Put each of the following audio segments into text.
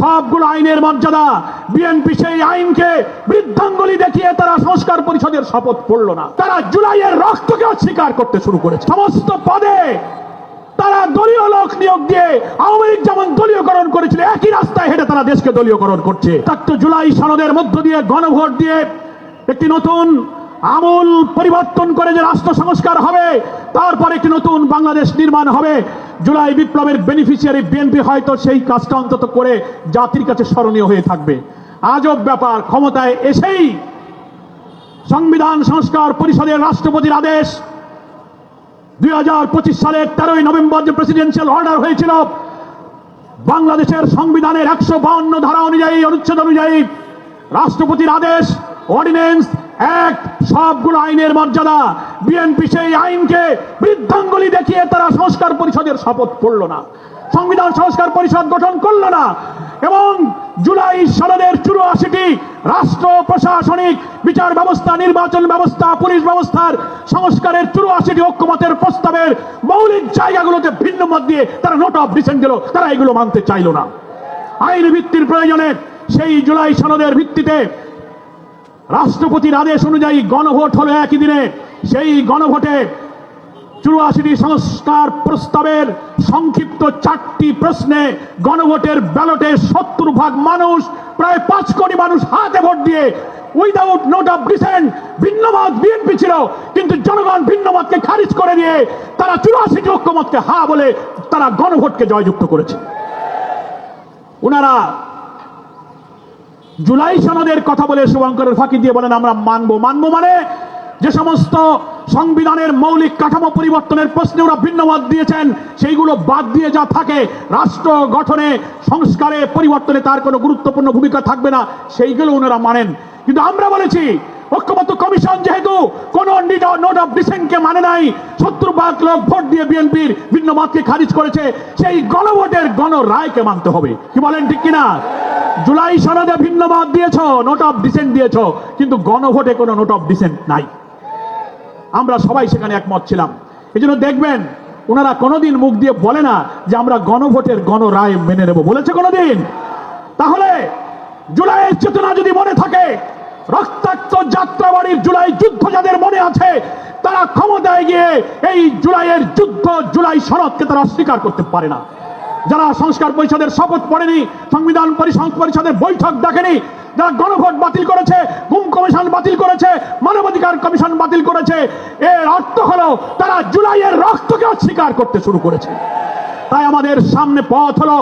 সবগুলো আইনের মর্যাদা। বিএনপি সেই আইনকে বৃদ্ধাঙ্গুলি দেখিয়ে তারা সংস্কার পরিষদের শপথ পড়ল না। তারা জুলাইয়ের রক্তকে অস্বীকার করতে শুরু করেছে। সমস্ত পদে তারা দলীয় লোক নিয়োগ দিয়ে আওয়ামী লীগ যেমন দলীয়করণ করেছিল, একই রাস্তায় হেঁটে তারা দেশকে দলীয়করণ করছে। ৭ জুলাই সনদের মধ্য দিয়ে গণভোট দিয়ে একটি নতুন আমূল পরিবর্তন করে যে রাষ্ট্র সংস্কার হবে, তারপর একটি নতুন বাংলাদেশ নির্মাণ হবে। জুলাই বিপ্লবের বেনিফিশিয়ারি বিএনপি হয়তো সেই কাজটা অন্তত করে জাতির কাছে স্মরণীয় হয়ে থাকবে। আজব ব্যাপার, ক্ষমতায় এসেই সংবিধান সংস্কার পরিষদের রাষ্ট্রপতির আদেশ 2025 সালের 13 নভেম্বর যে প্রেসিডেন্সিয়াল অর্ডার হয়েছিল, বাংলাদেশের সংবিধানের 152 ধারা অনুযায়ী, অনুচ্ছেদ অনুযায়ী রাষ্ট্রপতির আদেশ, অর্ডিন্যান্স, অ্যাক্ট সবগুলো আইনের মর্যাদা। বিএনপি সেই আইনকে বৃদ্ধাঙ্গুলি দেখিয়ে তারা সংস্কার পরিষদের শপথ পড়ল না, সংবিধান সংস্কার পরিষদ গঠন করল না এবং জুলাই সনদের 84টি রাষ্ট্র প্রশাসনিক বিচার ব্যবস্থা, নির্বাচন ব্যবস্থা, পুলিশ ব্যবস্থার সংস্কারের 84টি ঐক্যমতের প্রস্তাবের মৌলিক জায়গাগুলোতে ভিন্ন মত দিয়ে তারা নোট অফ ডিসেন্ট দিল। তারা এগুলো মানতে চাইল না। আইন ভিত্তির প্রয়োজনে সেই জুলাই সনদের ভিত্তিতে রাষ্ট্রপতির আদেশ অনুযায়ী গণভোট হলো একই দিনে। সেই গণভোটে 84টি সংস্কার প্রস্তাবের সংক্ষিপ্ত 4টি প্রশ্নে গণভোটের ব্যালটে 70% মানুষ, প্রায় 5 কোটি মানুষ হাতে ভোট দিয়ে উইদাউট নোট অফ ডিসেন্ট, ভিন্নমত বিএনপি ছিল কিন্তু জনগণ ভিন্নমতকে খারিজ করে দিয়ে তারা 84টি ঐক্যমতকে হা বলে তারা গণভোটকে জয়যুক্ত করেছে। ওনারা জুলাই সনদের কথা বলে শুভঙ্করের ফাঁকি দিয়ে বলেন আমরা মানবো। মানবো মানে যে সমস্ত সংবিধানের মৌলিক কাঠামো পরিবর্তনের প্রশ্নে ওরা ভিন্নমত দিয়েছেন সেইগুলো বাদ দিয়ে যা থাকে, রাষ্ট্র গঠনে, সংস্কারে, পরিবর্তনে তার কোনো গুরুত্বপূর্ণ ভূমিকা থাকবে না, সেইগুলো ওনারা মানেন। কিন্তু আমরা বলেছি ঐক্যমত্য কমিশন যেহেতু কোন নোট অফ ডিসেন্টকে মানে নাই, 70% লোক ভোট দিয়ে বিএনপির ভিন্ন মতকে খারিজ করেছে, সেই গণভোটের গণরায়কে মানতে হবে। কি বলেন, ঠিক কিনা? জুলাই সনদে ভিন্ন মত দিয়েছ, নোট অফ ডিসেন্ট দিয়েছ, কিন্তু গণভোটে কোনো নোট অফ ডিসেন্ট নাই। আমরা সবাই সেখানে একমত ছিলাম। এই জন্য দেখবেন ওনারা কোনোদিন মুখ দিয়ে বলে না যে আমরা গণভোটের গণরায় মেনে নেব, বলেছে কোনোদিন? তাহলে জুলাইয়ের চেতনা যদি মনে থাকে, রক্তাক্ত যাত্রাবাড়ির জুলাই যুদ্ধ যাদের মনে আছে, তারা ক্ষমতায় গিয়ে এই জুলাইয়ের যুদ্ধ, জুলাই সনদকে তারা অস্বীকার করতে পারে না। যারা সংস্কার পরিষদের শপথ পড়েনি, সংবিধান পরিষদের বৈঠক দেখেনি, যারা গণভোট বাতিল করেছে, গুম কমিশন বাতিল করেছে, মানবাধিকার কমিশন বাতিল করেছে, এর অর্থ হলো তারা জুলাইয়ের রক্তকে অস্বীকার করতে শুরু করেছে। তাই আমাদের সামনে পথ হলো,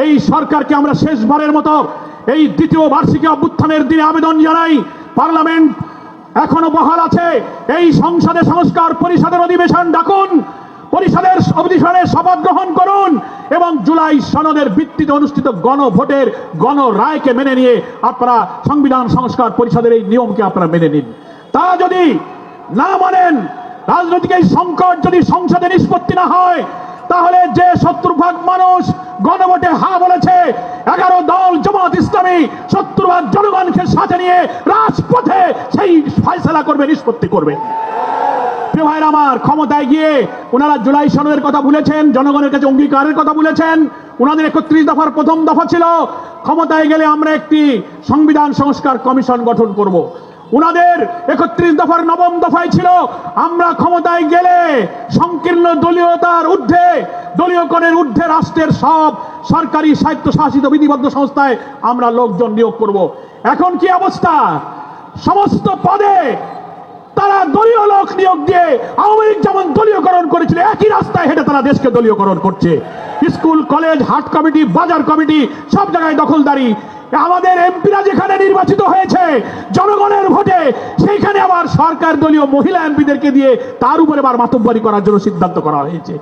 এই সরকারকে আমরা শেষবারের মতো এই দ্বিতীয় বার্ষিকী অভ্যুত্থানের দিনে আবেদন জানাই, পার্লামেন্ট এখনো বহাল আছে, এই সংসদে সংস্কার পরিষদের অধিবেশন ডাকুন, পরিষদের অধিবেশনে শপথ গ্রহণ করুন এবং জুলাই সনদের ভিত্তিতে অনুষ্ঠিত গণভোটের গণরায়কে মেনে নিয়ে আপনারা সংবিধান সংস্কার পরিষদের এই নিয়মকে আপনারা মেনে নিন। তা যদি না মানেন, রাজনৈতিক এই সংকট যদি সংসদে নিষ্পত্তি না হয়, তাহলে যে 70% মানুষ গণভোটে হা বলেছে, 11 দল জামাত ইসলামী 70% জনগণকে সাথে নিয়ে রাজপথে সেই ফয়সালা করবে, নিষ্পত্তি করবে। প্রিয় ভাইরা আমার, ক্ষমতায় গিয়ে ওনারা জুলাই সনদের কথা ভুলেছেন, জনগণের কাছে অঙ্গীকারের কথা ভুলেছেন। ওনাদের 31 দফার প্রথম দফা ছিল ক্ষমতায় গেলে আমরা একটি সংবিধান সংস্কার কমিশন গঠন করব। ওনাদের 31 দফার নবম দফায় ছিল আমরা ক্ষমতায় গেলে সংকীর্ণ দলীয়তার ঊর্ধ্বে, দলীয়করণের ঊর্ধ্বে রাষ্ট্রের সব সরকারি স্বায়ত্তশাসিত বিধিবদ্ধ সংস্থায় আমরা লোকজন নিয়োগ করব। এখন কি অবস্থা? সমস্ত পদে তারা দলীয় লোক নিয়োগ দিয়ে আওয়ামী লীগ যেমন দলীয়করণ করেছিল, একই রাস্তায় হেঁটে তারা দেশকে দলীয়করণ করছে। স্কুল, কলেজ, হাট কমিটি, বাজার কমিটি সব জায়গায় দখলদারি। আমাদের এমপিরা যেখানে নির্বাচিত হয়েছে জনগণের ভোটে, সেইখানে আবার সরকার দলীয় মহিলা এমপিদেরকে দিয়ে তার উপরে আবার মাতব্বরি করার জন্য সিদ্ধান্ত করা হয়েছে।